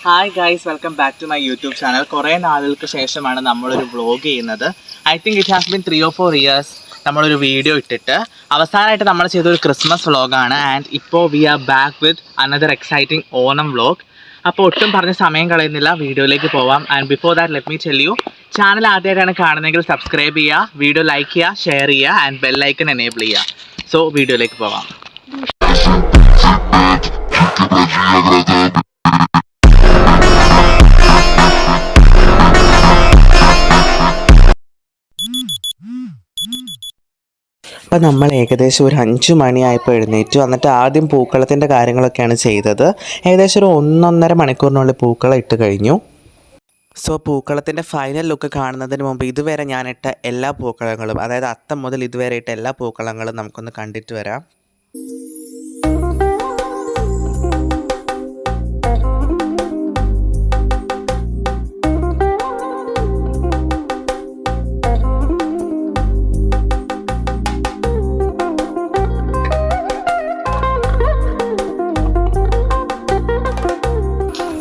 Hi guys, welcome back to my YouTube channel. കുറേ നാളുകൾക്ക് ശേഷമാണ് നമ്മളൊരു വ്ളോഗ് ചെയ്യുന്നത്. I think it has been 3 or 4 years നമ്മളൊരു വീഡിയോ ഇട്ടിട്ട്. അവസാനമായിട്ട് നമ്മൾ ചെയ്തൊരു ക്രിസ്മസ് വ്ളോഗാണ്. ആൻഡ് ഇപ്പോൾ we are back with another exciting Onam vlog. അപ്പോൾ ഒട്ടും പറഞ്ഞ് സമയം കളയുന്നില്ല, വീഡിയോയിലേക്ക് പോവാം. And before that let me tell you, channel ആദ്യമായിട്ടാണ് കാണുന്നതെങ്കിൽ സബ്സ്ക്രൈബ് ചെയ്യുക, വീഡിയോ ലൈക്ക് ചെയ്യുക, ഷെയർ ചെയ്യുക ആൻഡ് ബെൽ ഐക്കൺ എനേബിൾ ചെയ്യുക. സോ വീഡിയോയിലേക്ക് പോവാം. അപ്പോൾ നമ്മൾ ഏകദേശം ഒരു 5 മണിയായപ്പോൾ എഴുന്നേറ്റു. എന്നിട്ട് ആദ്യം പൂക്കളത്തിൻ്റെ കാര്യങ്ങളൊക്കെയാണ് ചെയ്തത്. ഏകദേശം ഒരു 1-1.5 മണിക്കൂറിനുള്ളിൽ പൂക്കളം ഇട്ട് കഴിഞ്ഞു. സോ പൂക്കളത്തിൻ്റെ ഫൈനൽ ലുക്ക് കാണുന്നതിന് മുമ്പ് ഇതുവരെ ഞാനിട്ട എല്ലാ പൂക്കളങ്ങളും, അതായത് അത്തം മുതൽ ഇതുവരെ ഇട്ട എല്ലാ പൂക്കളങ്ങളും നമുക്കൊന്ന് കണ്ടിട്ട് വരാം.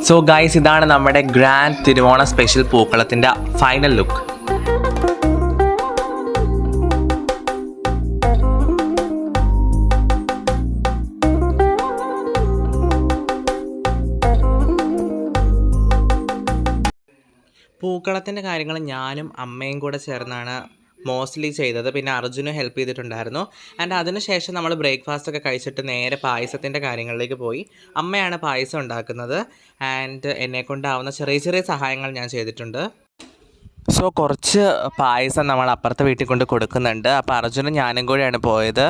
സോ ഗൈസ്, ഇതാണ് നമ്മുടെ ഗ്രാൻഡ് തിരുവോണ സ്പെഷ്യൽ പൂക്കളത്തിൻ്റെ ഫൈനൽ ലുക്ക്. പൂക്കളത്തിൻ്റെ കാര്യങ്ങൾ ഞാനും അമ്മയും കൂടെ ചേർന്നാണ് മോസ്റ്റ്ലി ചെയ്തത്. പിന്നെ അർജുനും ഹെൽപ്പ് ചെയ്തിട്ടുണ്ടായിരുന്നു. ആൻഡ് അതിനുശേഷം നമ്മൾ ബ്രേക്ക്ഫാസ്റ്റ് ഒക്കെ കഴിച്ചിട്ട് നേരെ പായസത്തിൻ്റെ കാര്യങ്ങളിലേക്ക് പോയി. അമ്മയാണ് പായസം ഉണ്ടാക്കുന്നത്. ആൻഡ് എന്നെക്കൊണ്ടാവുന്ന ചെറിയ ചെറിയ സഹായങ്ങൾ ഞാൻ ചെയ്തിട്ടുണ്ട്. സോ കുറച്ച് പായസം നമ്മൾ അപ്പുറത്തെ വീട്ടിൽ കൊണ്ട് കൊടുക്കുന്നുണ്ട്. അപ്പോൾ അർജുനും ഞാനും കൂടെയാണ് പോയത്.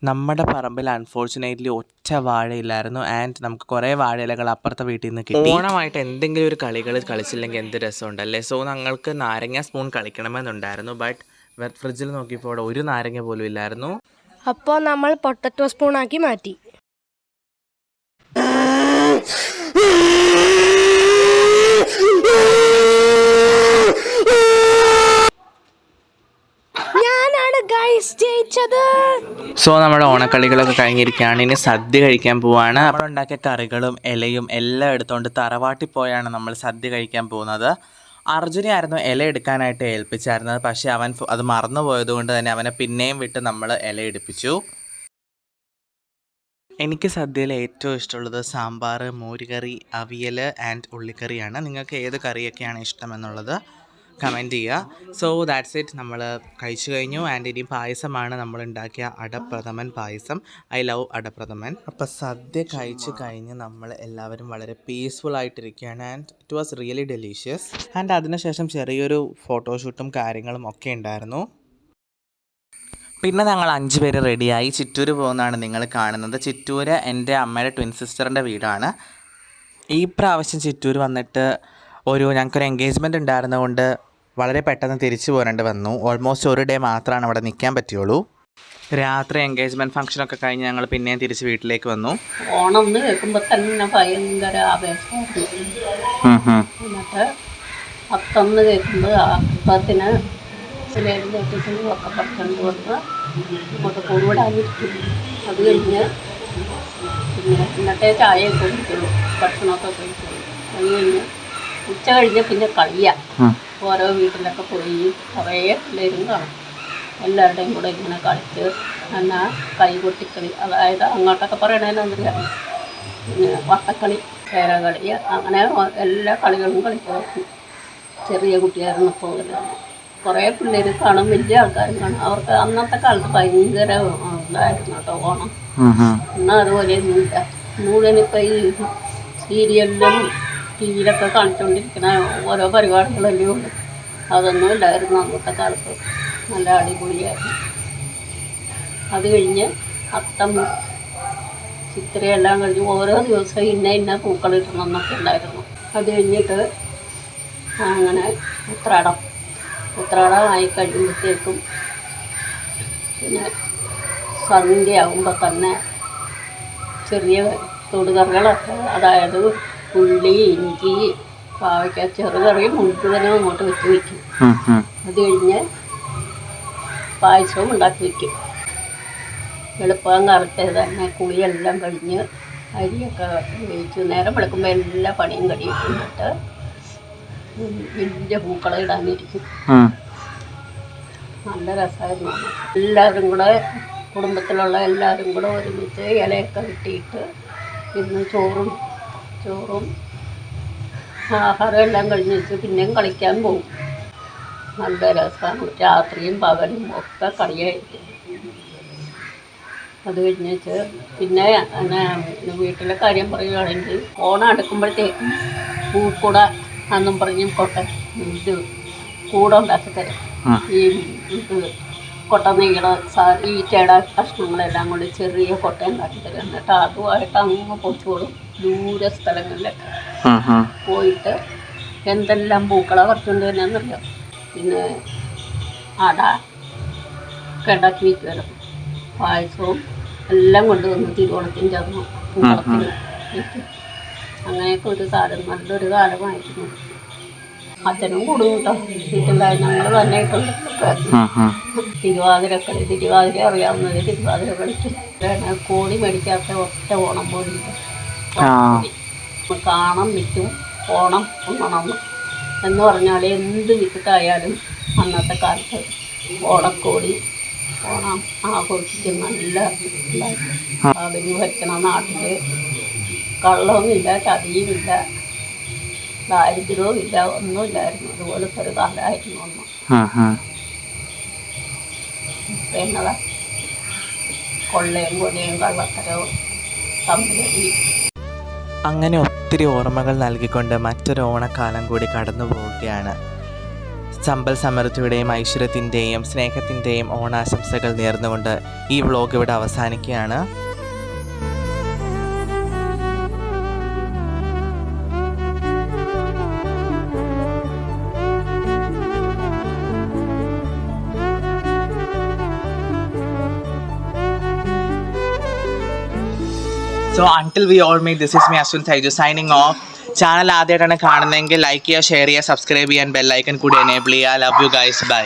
നമ്മുടെ പറമ്പിൽ അൺഫോർച്ചുനേറ്റ്ലി ഒറ്റ വാഴയില്ലായിരുന്നു. ആൻഡ് നമുക്ക് കുറേ വാഴയിലകൾ അപ്പുറത്തെ വീട്ടിൽ നിന്ന് കിട്ടി. ഓണമായിട്ട് എന്തെങ്കിലും ഒരു കളികൾ കളിച്ചില്ലെങ്കിൽ എന്ത് രസമുണ്ടല്ലേ. സോ ഞങ്ങൾക്ക് നാരങ്ങ സ്പൂൺ കളിക്കണമെന്നുണ്ടായിരുന്നു. ബട്ട് ഫ്രിഡ്ജിൽ നോക്കിയപ്പോൾ ഒരു നാരങ്ങ പോലും ഇല്ലായിരുന്നു. അപ്പോൾ നമ്മൾ പൊട്ടറ്റോ സ്പൂണാക്കി മാറ്റി. സോ നമ്മുടെ ഓണക്കളികളൊക്കെ കഴിഞ്ഞിരിക്കുകയാണ്. ഇനി സദ്യ കഴിക്കാൻ പോവാണ്. നമ്മളുണ്ടാക്കിയ കറികളും ഇലയും എല്ലാം എടുത്തുകൊണ്ട് തറവാട്ടിൽ പോയാണ് നമ്മൾ സദ്യ കഴിക്കാൻ പോകുന്നത്. അർജുനെയായിരുന്നു ഇല എടുക്കാനായിട്ട് ഏൽപ്പിച്ചായിരുന്നത്. പക്ഷേ അവൻ അത് മറന്നു പോയതുകൊണ്ട് തന്നെ അവനെ പിന്നെയും വിട്ട് നമ്മൾ ഇല എടുപ്പിച്ചു. എനിക്ക് സദ്യയിൽ ഏറ്റവും ഇഷ്ടമുള്ളത് സാമ്പാർ, മോരുകറി, അവിയൽ ആൻഡ് ഉള്ളിക്കറിയാണ്. നിങ്ങൾക്ക് ഏത് കറിയൊക്കെയാണ് ഇഷ്ടമെന്നുള്ളത് കമൻറ്റ് ചെയ്യുക. So that's it. നമ്മൾ കഴിച്ചു കഴിഞ്ഞു. ആൻഡ് ഇനി പായസമാണ് നമ്മൾ ഉണ്ടാക്കിയ അടപ്രഥമൻ പായസം. ഐ ലവ് അടപ്രഥമൻ. അപ്പോൾ സദ്യ കഴിച്ച് കഴിഞ്ഞ് നമ്മൾ എല്ലാവരും വളരെ പീസ്ഫുൾ ആയിട്ടിരിക്കുകയാണ്. And it was really delicious. And അതിനുശേഷം ചെറിയൊരു ഫോട്ടോഷൂട്ടും കാര്യങ്ങളും ഒക്കെ ഉണ്ടായിരുന്നു. പിന്നെ ഞങ്ങൾ 5 പേര് റെഡിയായി ചിറ്റൂർ പോകുന്നതാണ് നിങ്ങൾ കാണുന്നത്. ചിറ്റൂർ എൻ്റെ അമ്മയുടെ ട്വിൻ സിസ്റ്ററിൻ്റെ വീടാണ്. ഈ പ്രാവശ്യം ചിറ്റൂർ വന്നിട്ട് ഞങ്ങൾക്കൊരു എൻഗേജ്മെൻറ്റ് ഉണ്ടായിരുന്നതുകൊണ്ട് വളരെ പെട്ടെന്ന് തിരിച്ചു പോരേണ്ടി വന്നു. ഓൾമോസ്റ്റ് ഒരു ഡേ മാത്രമാണ് അവിടെ നിൽക്കാൻ പറ്റുള്ളൂ. രാത്രി എൻഗേജ്മെൻറ്റ് ഫംഗ്ഷനൊക്കെ കഴിഞ്ഞ് ഞങ്ങൾ പിന്നെയും തിരിച്ച് വീട്ടിലേക്ക് വന്നു. ഓണം എന്ന് കേൾക്കുമ്പോൾ തന്നെ ഭയങ്കര ആവേശമായിരുന്നു. എന്നിട്ട് അത്തന്ന് കേൾക്കുമ്പോൾ അപ്പത്തിന് ഒക്കെ പറിച്ചുകൊണ്ട് വന്ന് ഇങ്ങോട്ട് കൂടാനിരിക്കും. അത് കഴിഞ്ഞ് പിന്നെ ഇന്നത്തെ ചായയൊക്കെ കുടിക്കുള്ളൂ, ഭക്ഷണമൊക്കെ കഴിക്കുള്ളൂ. അത് കഴിഞ്ഞ് ഉച്ച കഴിഞ്ഞ് പിന്നെ കളിയാണ്. ഓരോ വീട്ടിലൊക്കെ പോയി കുറേ പിള്ളേരും കാണും. എല്ലാവരുടെയും കൂടെ ഇങ്ങനെ കളിച്ച് എന്നാൽ കൈകൊട്ടിക്കളി, അതായത് അങ്ങോട്ടൊക്കെ പറയണതിനൊന്നുമില്ല, പിന്നെ വട്ടക്കളി, ചേരകളി, അങ്ങനെ എല്ലാ കളികളും കളിക്കും. ചെറിയ കുട്ടിയായിരുന്നപ്പോൾ കുറേ പിള്ളേർ കാണും, വലിയ ആൾക്കാരും കാണും. അവർക്ക് അന്നത്തെ കാലത്ത് ഭയങ്കര ഇതായിരുന്നു കേട്ടോ ഓണം. എന്നാൽ അതുപോലെയൊന്നുമില്ല. മുഴുവനിപ്പോൾ ഈ സീരിയലിലും ടി വിയിലൊക്കെ കാണിച്ചുകൊണ്ടിരിക്കുന്ന ഓരോ പരിപാടികളല്ലേ ഉള്ളൂ. അതൊന്നും ഇല്ലായിരുന്നു അന്നത്തെ കാലത്ത്. നല്ല അടിപൊളിയായിരുന്നു. അത് കഴിഞ്ഞ് അത്തം, ചിത്രയെല്ലാം കഴിഞ്ഞ് ഓരോ ദിവസവും ഇന്ന പൂക്കളിടണം എന്നൊക്കെ ഉണ്ടായിരുന്നു. അത് കഴിഞ്ഞിട്ട് അങ്ങനെ ഉത്രാടം ആയി കഴിയുമ്പോഴത്തേക്കും പിന്നെ സന്ധ്യയാകുമ്പോൾ തന്നെ ചെറിയ തൊടുകറികളൊക്കെ, അതായത് ഉള്ളി, ഇഞ്ചി, പാവയ്ക്ക, ചെറുകറി മുഴുവനും അങ്ങോട്ട് വെച്ച് വയ്ക്കും. അത് കഴിഞ്ഞ് പായസവും ഉണ്ടാക്കി വയ്ക്കും. എളുപ്പം കാലത്തെ തന്നെ കുളിയെല്ലാം കഴിഞ്ഞ് അരിയൊക്കെ വേവിച്ചു നേരം വെളുക്കുമ്പോൾ എല്ലാ പണിയും കഴിയിട്ടിട്ട് വലിയ പൂക്കളം ഇടാനിരിക്കും. നല്ല രസമായിരുന്നു. എല്ലാവരും കൂടെ കുടുംബത്തിലുള്ള എല്ലാവരും കൂടെ ഒരുമിച്ച് ഇലയൊക്കെ കിട്ടിയിട്ട് ഇന്ന് ചോറും ആഹാരം എല്ലാം കഴിഞ്ഞ് വെച്ച് പിന്നെയും കളിക്കാൻ പോകും. നല്ല രസമാണ്. രാത്രിയും പകലും ഒക്കെ കളിയായിരിക്കും. അത് കഴിഞ്ഞിട്ട് പിന്നെ വീട്ടിലെ കാര്യം പറയുകയാണെങ്കിൽ ഓണം അടുക്കുമ്പോഴത്തേക്കും പൂക്കൂട എന്നും പറഞ്ഞും കൂട ഉണ്ടാക്കി തരും. ഈ കൊട്ട നെയ്യുടെ ഈറ്റയുടെ കഷ്ണങ്ങളെല്ലാം കൊണ്ട് ചെറിയ കൊട്ട ഉണ്ടാക്കി തരും. എന്നിട്ട് അതുമായിട്ട് അങ്ങ് പൊച്ചോളും ദൂര സ്ഥലങ്ങളിലൊക്കെ പോയിട്ട് എന്തെല്ലാം പൂക്കളാണ് പറിച്ചുകൊണ്ട് തന്നെയെന്നറിയാം. പിന്നെ അട ഒക്കെ ഉണ്ടാക്കി വയ്ക്കുമല്ലോ, പായസവും എല്ലാം കൊണ്ടുവന്ന് തിരുവോണത്തിൻ്റെ അന്ന് പൂക്കളത്തിന് വയ്ക്കും. അങ്ങനെയൊക്കെ ഒരു കാലം, നല്ലൊരു കാലമായിരുന്നു. അച്ഛനും കൂടും കേട്ടോ. വീട്ടിലായി ഞങ്ങൾ തന്നെ ഇട്ടുണ്ട്. തിരുവാതിര അറിയാവുന്നത് തിരുവാതിര കളിക്കും. കോടി മേടിക്കാത്ത ഒറ്റ ഓണം പോലില്ല. കാണാൻ വിറ്റും ഓണം ഉണ്ണണം എന്ന് പറഞ്ഞാൽ എന്ത് വിറ്റിട്ടായാലും അന്നത്തെ കാലത്ത് ഓണക്കോടി ഓണം ആഘോഷിക്കും. നല്ല അതിന് വയ്ക്കണം. നാട്ടിൽ കള്ളവുമില്ല, ചതിയുമില്ല, ദാരിദ്ര്യവും ഇല്ല, ഒന്നുമില്ലായിരുന്നു. അതുപോലത്തെ ഒരു കാലമായിരുന്നു അന്ന്. എന്നതാ കൊള്ളയും കൊലയും കള്ളത്തരവും തമ്മിലടി. അങ്ങനെ ഒത്തിരി ഓർമ്മകൾ നൽകിക്കൊണ്ട് മറ്റൊരു ഓണക്കാലം കൂടി കടന്നു പോവുകയാണ്. സമ്പൽ സമൃദ്ധിയുടെയും ഐശ്വര്യത്തിൻ്റെയും സ്നേഹത്തിൻ്റെയും ഓണാശംസകൾ നേർന്നുകൊണ്ട് ഈ വ്ലോഗ് ഇവിടെ അവസാനിക്കുകയാണ്. So until we all meet, this is me Ashwin Saiju signing off. Channel ആദ്യമായിട്ടാണ് കാണുന്നതെങ്കിൽ ലൈക്ക് ചെയ്യുക, ഷെയർ ചെയ്യുക, സബ്സ്ക്രൈബ് ചെയ്യാൻ ബെല്ലൈക്കൺ കൂടി എനേബിൾ ചെയ്യുക. Love you guys, by.